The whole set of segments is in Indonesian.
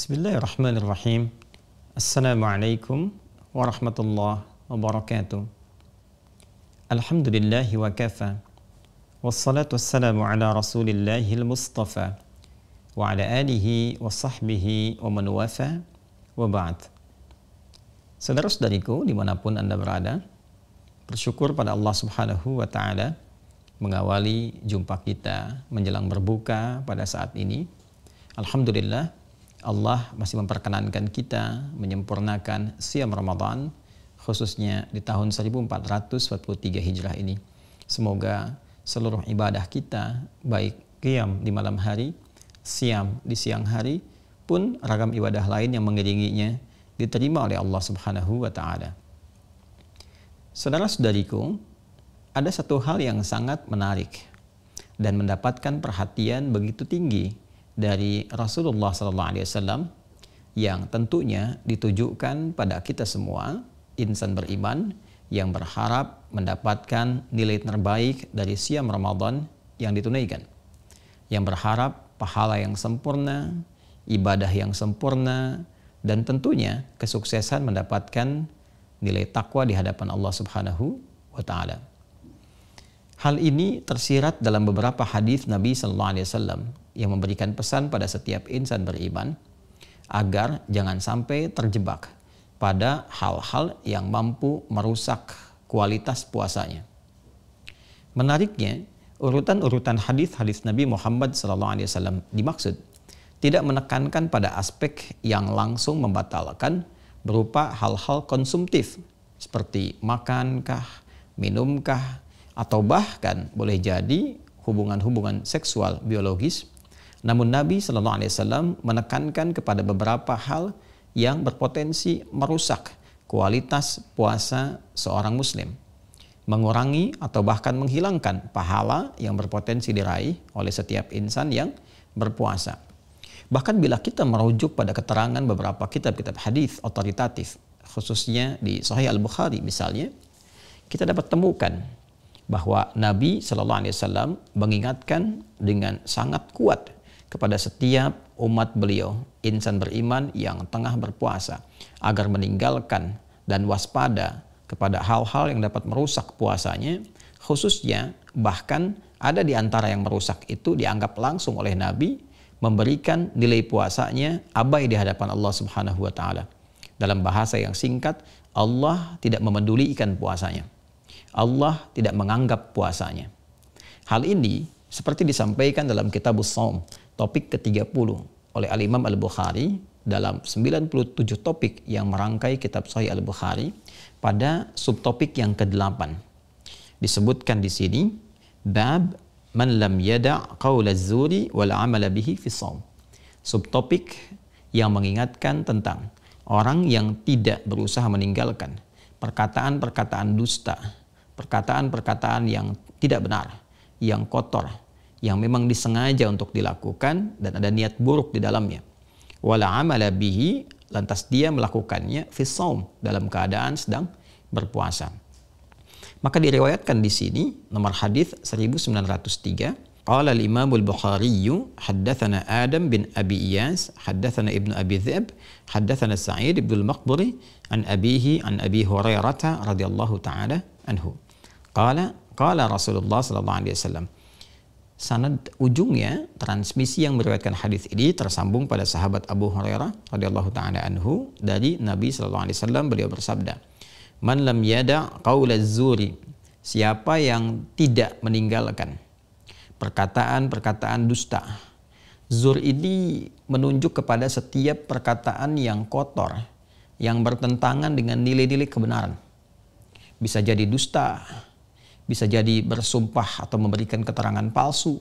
Bismillahirrahmanirrahim. Assalamualaikum warahmatullahi wabarakatuh. Alhamdulillahi wa kafa. Wassalatu wassalamu ala rasulillahil mustafa wa ala alihi wa sahbihi wa man wafa wa ba'd. Saudara-saudariku dimanapun Anda berada, bersyukur pada Allah subhanahu wa ta'ala mengawali jumpa kita menjelang berbuka pada saat ini. Alhamdulillah, Allah masih memperkenankan kita menyempurnakan siam Ramadan khususnya di tahun 1443 Hijrah ini. Semoga seluruh ibadah kita, baik qiyam di malam hari, siam di siang hari, pun ragam ibadah lain yang mengiringinya diterima oleh Allah Subhanahu wa taala. Saudara-saudariku, ada satu hal yang sangat menarik dan mendapatkan perhatian begitu tinggi dari Rasulullah SAW yang tentunya ditujukan pada kita semua, insan beriman yang berharap mendapatkan nilai terbaik dari siam Ramadan yang ditunaikan, yang berharap pahala yang sempurna, ibadah yang sempurna, dan tentunya kesuksesan mendapatkan nilai takwa di hadapan Allah Subhanahu wa taala. Hal ini tersirat dalam beberapa hadis Nabi sallallahu alaihi wasallam yang memberikan pesan pada setiap insan beriman agar jangan sampai terjebak pada hal-hal yang mampu merusak kualitas puasanya. Menariknya, urutan-urutan hadis-hadis Nabi Muhammad sallallahu alaihi wasallam dimaksud tidak menekankan pada aspek yang langsung membatalkan berupa hal-hal konsumtif seperti makankah, minumkah, atau bahkan boleh jadi hubungan-hubungan seksual biologis. Namun Nabi Shallallahu Alaihi Wasallam menekankan kepada beberapa hal yang berpotensi merusak kualitas puasa seorang muslim, mengurangi atau bahkan menghilangkan pahala yang berpotensi diraih oleh setiap insan yang berpuasa. Bahkan bila kita merujuk pada keterangan beberapa kitab-kitab hadis otoritatif, khususnya di Sahih Al-Bukhari misalnya, kita dapat temukan bahwa Nabi Shallallahu Alaihi Wasallam mengingatkan dengan sangat kuat kepada setiap umat beliau, insan beriman yang tengah berpuasa, agar meninggalkan dan waspada kepada hal-hal yang dapat merusak puasanya, khususnya bahkan ada di antara yang merusak itu dianggap langsung oleh Nabi memberikan nilai puasanya abai di hadapan Allah Subhanahu wa taala. Dalam bahasa yang singkat, Allah tidak memedulikan puasanya. Allah tidak menganggap puasanya. Hal ini seperti disampaikan dalam Kitabus Shaum, topik ke-30 oleh Al-Imam Al-Bukhari dalam 97 topik yang merangkai kitab Sahih Al-Bukhari pada subtopik yang ke-8. Disebutkan di sini, bab man lam yada' qaula az-zuri wal 'amala bihi fi shaum. Subtopik yang mengingatkan tentang orang yang tidak berusaha meninggalkan perkataan-perkataan dusta, perkataan-perkataan yang tidak benar, yang kotor, yang memang disengaja untuk dilakukan dan ada niat buruk di dalamnya. Wala amala bihi, lantas dia melakukannya fi shaum, dalam keadaan sedang berpuasa. Maka diriwayatkan di sini nomor hadis 1903, qala al-Imam al-Bukhari haddatsana Adam bin Abi Iyas haddatsana Ibnu Abi Dhi'b haddatsana Sa'id bin al-Maqburi an abihi an Abi Hurairah radhiyallahu ta'ala anhu. Qala Rasulullah sallallahu alaihi wasallam. Sanad ujungnya transmisi yang meriwayatkan hadis ini tersambung pada sahabat Abu Hurairah radhiyallahu taala anhu dari Nabi sallallahu alaihi wasallam. Beliau bersabda, "Man lam yada' qaula az-zuri." Siapa yang tidak meninggalkan perkataan-perkataan dusta. Zur ini menunjuk kepada setiap perkataan yang kotor, yang bertentangan dengan nilai-nilai kebenaran. Bisa jadi dusta, bisa jadi bersumpah atau memberikan keterangan palsu,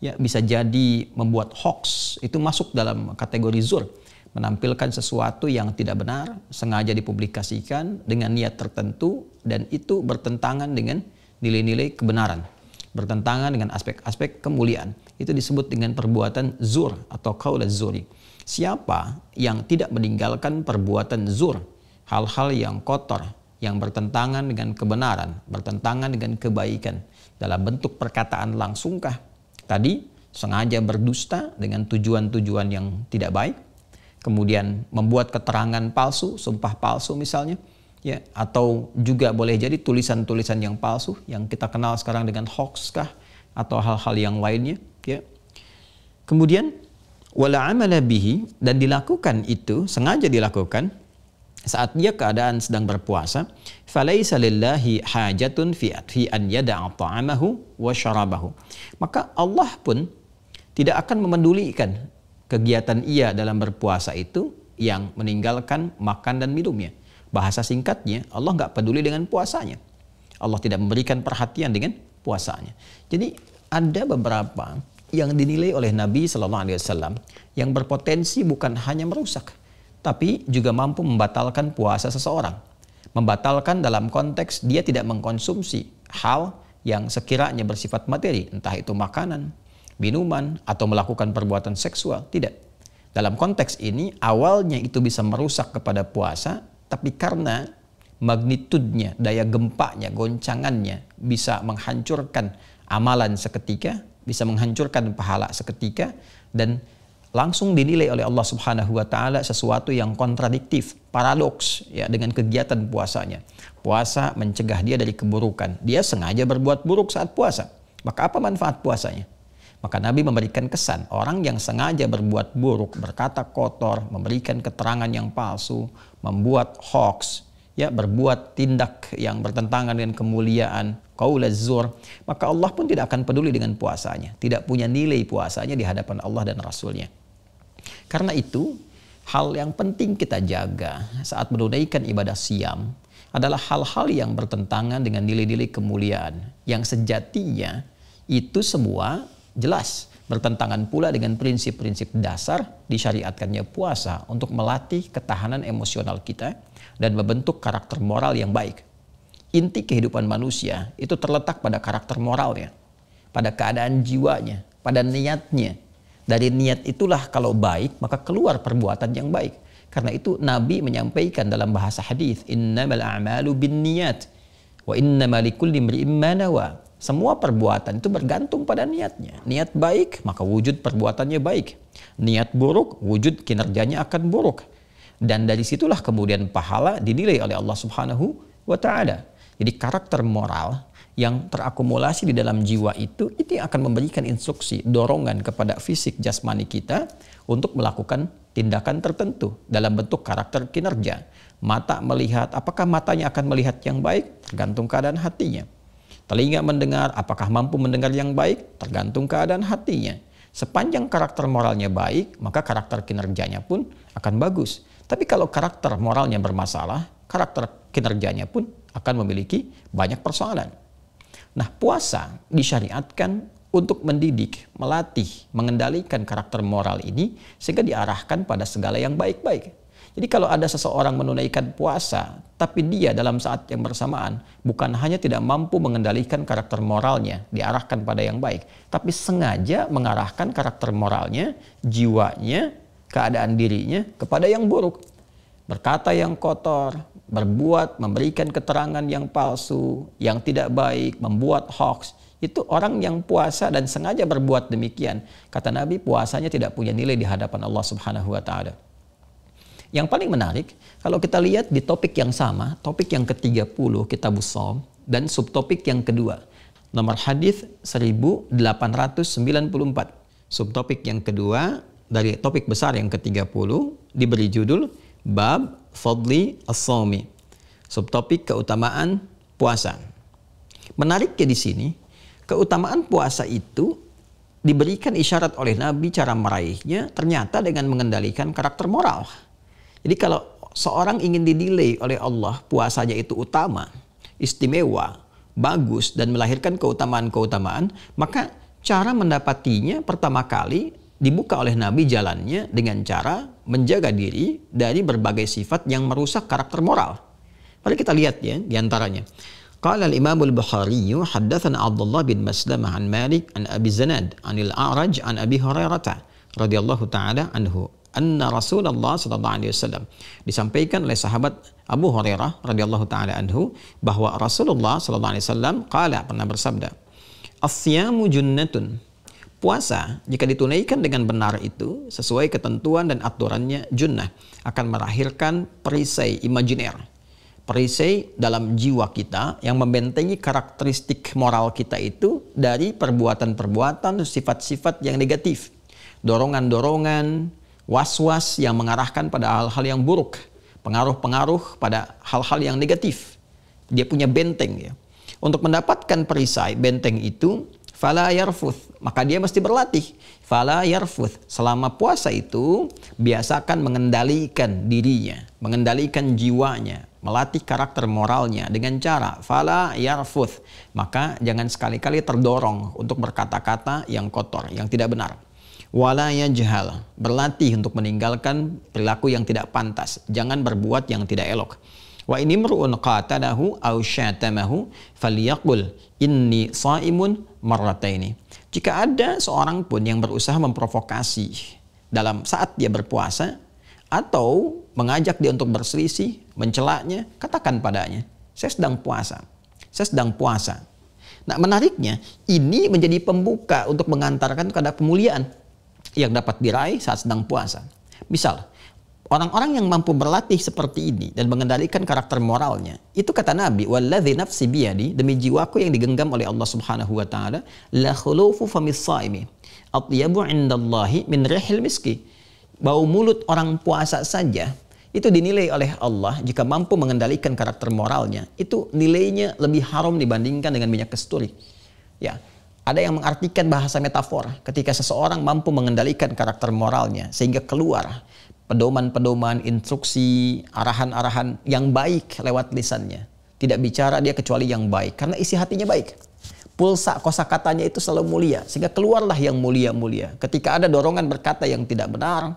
ya, bisa jadi membuat hoax, itu masuk dalam kategori zur, menampilkan sesuatu yang tidak benar, sengaja dipublikasikan dengan niat tertentu, dan itu bertentangan dengan nilai-nilai kebenaran, bertentangan dengan aspek-aspek kemuliaan. Itu disebut dengan perbuatan zur atau qaul az-zuri. Siapa yang tidak meninggalkan perbuatan zur, hal-hal yang kotor, yang bertentangan dengan kebenaran, bertentangan dengan kebaikan, dalam bentuk perkataan langsungkah, tadi sengaja berdusta dengan tujuan-tujuan yang tidak baik, kemudian membuat keterangan palsu, sumpah palsu misalnya, ya, atau juga boleh jadi tulisan-tulisan yang palsu yang kita kenal sekarang dengan hoax kah atau hal-hal yang lainnya, ya. Kemudian wala amala bihi, dan dilakukan itu, sengaja dilakukan saat dia keadaan sedang berpuasa, falaisa lillahi hajatun fi an yada'a ta'amahu wa syarabahu. Maka Allah pun tidak akan memedulikan kegiatan ia dalam berpuasa itu yang meninggalkan makan dan minumnya. Bahasa singkatnya, Allah nggak peduli dengan puasanya. Allah tidak memberikan perhatian dengan puasanya. Jadi ada beberapa yang dinilai oleh Nabi SAW yang berpotensi bukan hanya merusak, tapi juga mampu membatalkan puasa seseorang. Membatalkan dalam konteks dia tidak mengkonsumsi hal yang sekiranya bersifat materi, entah itu makanan, minuman, atau melakukan perbuatan seksual. Tidak. Dalam konteks ini, awalnya itu bisa merusak kepada puasa, tapi karena magnitudenya, daya gempanya, goncangannya, bisa menghancurkan amalan seketika, bisa menghancurkan pahala seketika, dan langsung dinilai oleh Allah Subhanahu wa Ta'ala sesuatu yang kontradiktif, paradoks, ya, dengan kegiatan puasanya. Puasa mencegah dia dari keburukan. Dia sengaja berbuat buruk saat puasa. Maka apa manfaat puasanya? Maka Nabi memberikan kesan, orang yang sengaja berbuat buruk, berkata kotor, memberikan keterangan yang palsu, membuat hoax, ya, berbuat tindak yang bertentangan dengan kemuliaan, qaulaz zur, maka Allah pun tidak akan peduli dengan puasanya. Tidak punya nilai puasanya di hadapan Allah dan Rasulnya. Karena itu, hal yang penting kita jaga saat menunaikan ibadah siam adalah hal-hal yang bertentangan dengan nilai-nilai kemuliaan yang sejatinya itu semua jelas bertentangan pula dengan prinsip-prinsip dasar disyariatkannya puasa untuk melatih ketahanan emosional kita dan membentuk karakter moral yang baik. Inti kehidupan manusia itu terletak pada karakter moralnya, pada keadaan jiwanya, pada niatnya. Dari niat itulah kalau baik, maka keluar perbuatan yang baik. Karena itu Nabi menyampaikan dalam bahasa hadis, innamal a'malu binniyat wa innamal likulli imri'in ma nawa. Semua perbuatan itu bergantung pada niatnya. Niat baik, maka wujud perbuatannya baik. Niat buruk, wujud kinerjanya akan buruk. Dan dari situlah kemudian pahala dinilai oleh Allah Subhanahu wa Ta'ala. Jadi karakter moral yang terakumulasi di dalam jiwa itu yang akan memberikan instruksi, dorongan kepada fisik jasmani kita untuk melakukan tindakan tertentu dalam bentuk karakter kinerja. Mata melihat, apakah matanya akan melihat yang baik? Tergantung keadaan hatinya. Telinga mendengar, apakah mampu mendengar yang baik? Tergantung keadaan hatinya. Sepanjang karakter moralnya baik, maka karakter kinerjanya pun akan bagus. Tapi kalau karakter moralnya bermasalah, karakter kinerjanya pun akan memiliki banyak persoalan. Nah, puasa disyariatkan untuk mendidik, melatih, mengendalikan karakter moral ini sehingga diarahkan pada segala yang baik-baik. Jadi kalau ada seseorang menunaikan puasa, tapi dia dalam saat yang bersamaan bukan hanya tidak mampu mengendalikan karakter moralnya, diarahkan pada yang baik, tapi sengaja mengarahkan karakter moralnya, jiwanya, keadaan dirinya kepada yang buruk. Berkata yang kotor, berbuat, memberikan keterangan yang palsu, yang tidak baik, membuat hoax. Itu orang yang puasa dan sengaja berbuat demikian. Kata Nabi, puasanya tidak punya nilai di hadapan Allah Subhanahu wa Ta'ala. Yang paling menarik, kalau kita lihat di topik yang sama, topik yang ke-30 Kitabus Shaum dan subtopik yang kedua, nomor hadis 1894. Subtopik yang kedua dari topik besar yang ke-30 diberi judul Bab Fadli As-Shaumi. Subtopik keutamaan puasa. Menariknya di sini, keutamaan puasa itu diberikan isyarat oleh Nabi cara meraihnya ternyata dengan mengendalikan karakter moral. Jadi kalau seorang ingin dinilai oleh Allah puasanya itu utama, istimewa, bagus dan melahirkan keutamaan-keutamaan, maka cara mendapatinya pertama kali dibuka oleh Nabi jalannya dengan cara menjaga diri dari berbagai sifat yang merusak karakter moral. Mari kita lihat ya diantaranya. Qala al-Imam al-Bukhari haddatsana Abdullah bin Maslamah an Malik an Abi Zanad an al-A'raj an Abi Hurairah radhiyallahu taala anhu anna Rasulullah sallallahu alaihi wasallam, disampaikan oleh sahabat Abu Hurairah radhiyallahu taala anhu bahwa Rasulullah sallallahu alaihi wasallam qala, pernah bersabda, as-siyamu junnatun, Puasa jika ditunaikan dengan benar itu sesuai ketentuan dan aturannya junnah, akan melahirkan perisai imajiner. Perisai dalam jiwa kita yang membentengi karakteristik moral kita itu dari perbuatan-perbuatan, sifat-sifat yang negatif. Dorongan-dorongan, was-was yang mengarahkan pada hal-hal yang buruk. Pengaruh-pengaruh pada hal-hal yang negatif. Dia punya benteng ya. Untuk mendapatkan perisai benteng itu, fala yarfuth, maka dia mesti berlatih. Fala yarfuth, selama puasa itu biasakan mengendalikan dirinya, mengendalikan jiwanya, melatih karakter moralnya dengan cara fala yarfuth. Maka jangan sekali-kali terdorong untuk berkata-kata yang kotor, yang tidak benar. Wala yajhal, berlatih untuk meninggalkan perilaku yang tidak pantas, jangan berbuat yang tidak elok. Wa ini imru'un qatadahu aw syatamahu falyaqul inni shaimun marrataini. Jika ada seorang pun yang berusaha memprovokasi dalam saat dia berpuasa atau mengajak dia untuk berselisih, mencelaknya, katakan padanya, saya sedang puasa. Saya sedang puasa. Nah, menariknya, ini menjadi pembuka untuk mengantarkan kepada pemuliaan yang dapat diraih saat sedang puasa. Misal, orang-orang yang mampu berlatih seperti ini dan mengendalikan karakter moralnya, itu kata Nabi, walladzi nafsi biyadi, demi jiwaku yang digenggam oleh Allah Subhanahu wa taala, la khulufu famis shaimi atyabu indallahi min rihil miski. Bau mulut orang puasa saja itu dinilai oleh Allah jika mampu mengendalikan karakter moralnya, itu nilainya lebih harum dibandingkan dengan minyak kasturi. Ya. Ada yang mengartikan bahasa metafor ketika seseorang mampu mengendalikan karakter moralnya sehingga keluar pedoman-pedoman, instruksi, arahan-arahan yang baik lewat lisannya. Tidak bicara dia kecuali yang baik karena isi hatinya baik. Pulsa kosakatanya itu selalu mulia sehingga keluarlah yang mulia-mulia. Ketika ada dorongan berkata yang tidak benar,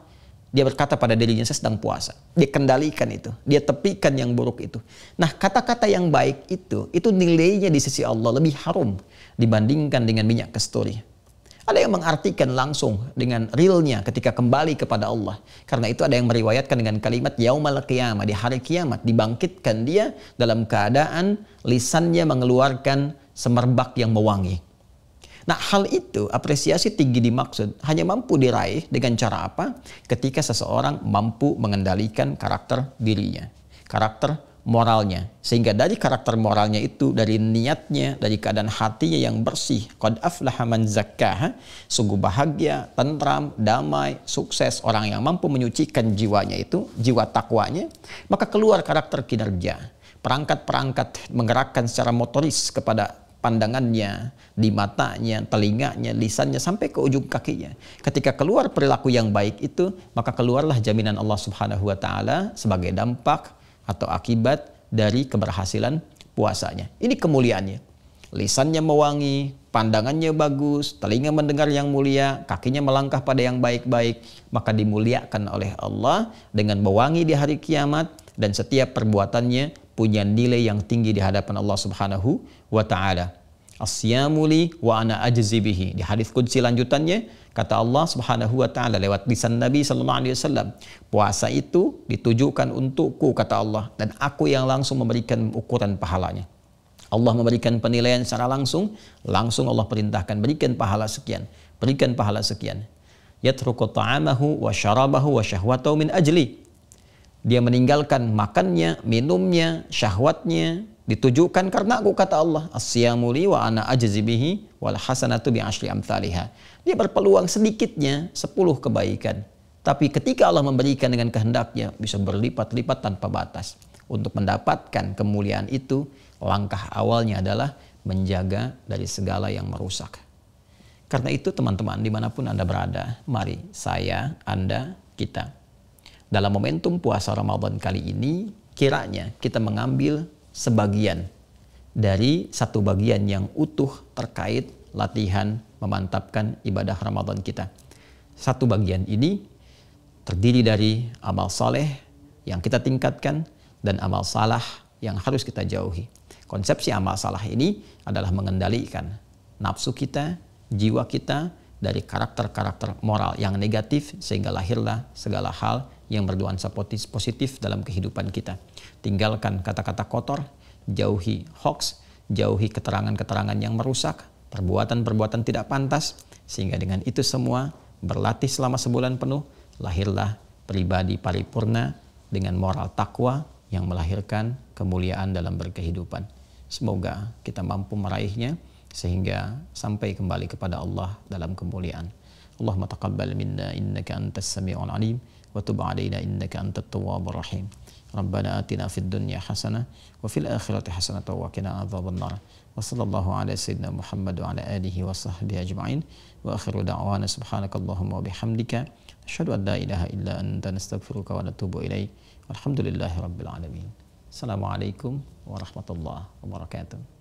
dia berkata pada dirinya, saya sedang puasa. Dia kendalikan itu, dia tepikan yang buruk itu. Nah, kata-kata yang baik itu nilainya di sisi Allah lebih harum dibandingkan dengan minyak kasturi. Ada yang mengartikan langsung dengan realnya ketika kembali kepada Allah. Karena itu ada yang meriwayatkan dengan kalimat yaumal qiyamah, di hari kiamat dibangkitkan dia dalam keadaan lisannya mengeluarkan semerbak yang mewangi. Nah, hal itu apresiasi tinggi dimaksud hanya mampu diraih dengan cara apa? Ketika seseorang mampu mengendalikan karakter dirinya, karakter moralnya. Sehingga dari karakter moralnya itu, dari niatnya, dari keadaan hatinya yang bersih, qad aflaha man zakkaha, sungguh bahagia, tentram, damai, sukses orang yang mampu menyucikan jiwanya itu, jiwa takwanya, maka keluar karakter kinerja, perangkat-perangkat menggerakkan secara motoris kepada pandangannya, di matanya, telinganya, lisannya, sampai ke ujung kakinya. Ketika keluar perilaku yang baik itu, maka keluarlah jaminan Allah Subhanahu wa taala sebagai dampak atau akibat dari keberhasilan puasanya. Ini kemuliaannya. Lisannya mewangi, pandangannya bagus, telinga mendengar yang mulia, kakinya melangkah pada yang baik-baik, maka dimuliakan oleh Allah dengan mewangi di hari kiamat, dan setiap perbuatannya punya nilai yang tinggi di hadapan Allah Subhanahu wa taala. As-siyamu li wa ana ajzi bihi. Di hadis qudsi lanjutannya kata Allah Subhanahu wa taala lewat lisan Nabi sallallahu alaihi wasallam, puasa itu ditujukan untukku kata Allah, dan aku yang langsung memberikan ukuran pahalanya. Allah memberikan penilaian secara langsung Allah perintahkan berikan pahala sekian, berikan pahala sekian. Yatruku ta'amahu wa syarabahu wa syahwatahu min ajli. Dia meninggalkan makannya, minumnya, syahwatnya, ditujukan karena aku kata Allah, as-siyamu li wa ana ajzi bihi wal hasanatu bi asyri amsalihha. Dia berpeluang sedikitnya 10 kebaikan. Tapi ketika Allah memberikan dengan kehendaknya bisa berlipat-lipat tanpa batas. Untuk mendapatkan kemuliaan itu, langkah awalnya adalah menjaga dari segala yang merusak. Karena itu teman-teman, dimanapun Anda berada, mari saya, Anda, kita, dalam momentum puasa Ramadan kali ini, kiranya kita mengambil sebagian dari satu bagian yang utuh terkait latihan memantapkan ibadah Ramadan kita. Satu bagian ini terdiri dari amal saleh yang kita tingkatkan dan amal salah yang harus kita jauhi. Konsepsi amal salah ini adalah mengendalikan nafsu kita, jiwa kita dari karakter-karakter moral yang negatif sehingga lahirlah segala hal yang bernuansa positif dalam kehidupan kita. Tinggalkan kata-kata kotor, jauhi hoax, jauhi keterangan-keterangan yang merusak, perbuatan-perbuatan tidak pantas, sehingga dengan itu semua berlatih selama sebulan penuh, lahirlah pribadi paripurna dengan moral takwa yang melahirkan kemuliaan dalam berkehidupan. Semoga kita mampu meraihnya sehingga sampai kembali kepada Allah dalam kemuliaan. Allahumma taqabbal minna innaka antas sami'ul alim wa tub 'alaina innaka antat tawwabur rahim. Rabbana atina fid dunya hasanah wa fil akhirati hasanah wa qina adzabannar. Wa sallallahu ala sayyidina Muhammad wa ala alihi wa sahbihi ajma'in. Wa akhiru da'wana subhanakallahumma wa bihamdika asyhadu an la ilaha illa anta nastaghfiruka wa natubu ilaik. Walhamdulillahi rabbil alamin. Assalamualaikum warahmatullahi wabarakatuh.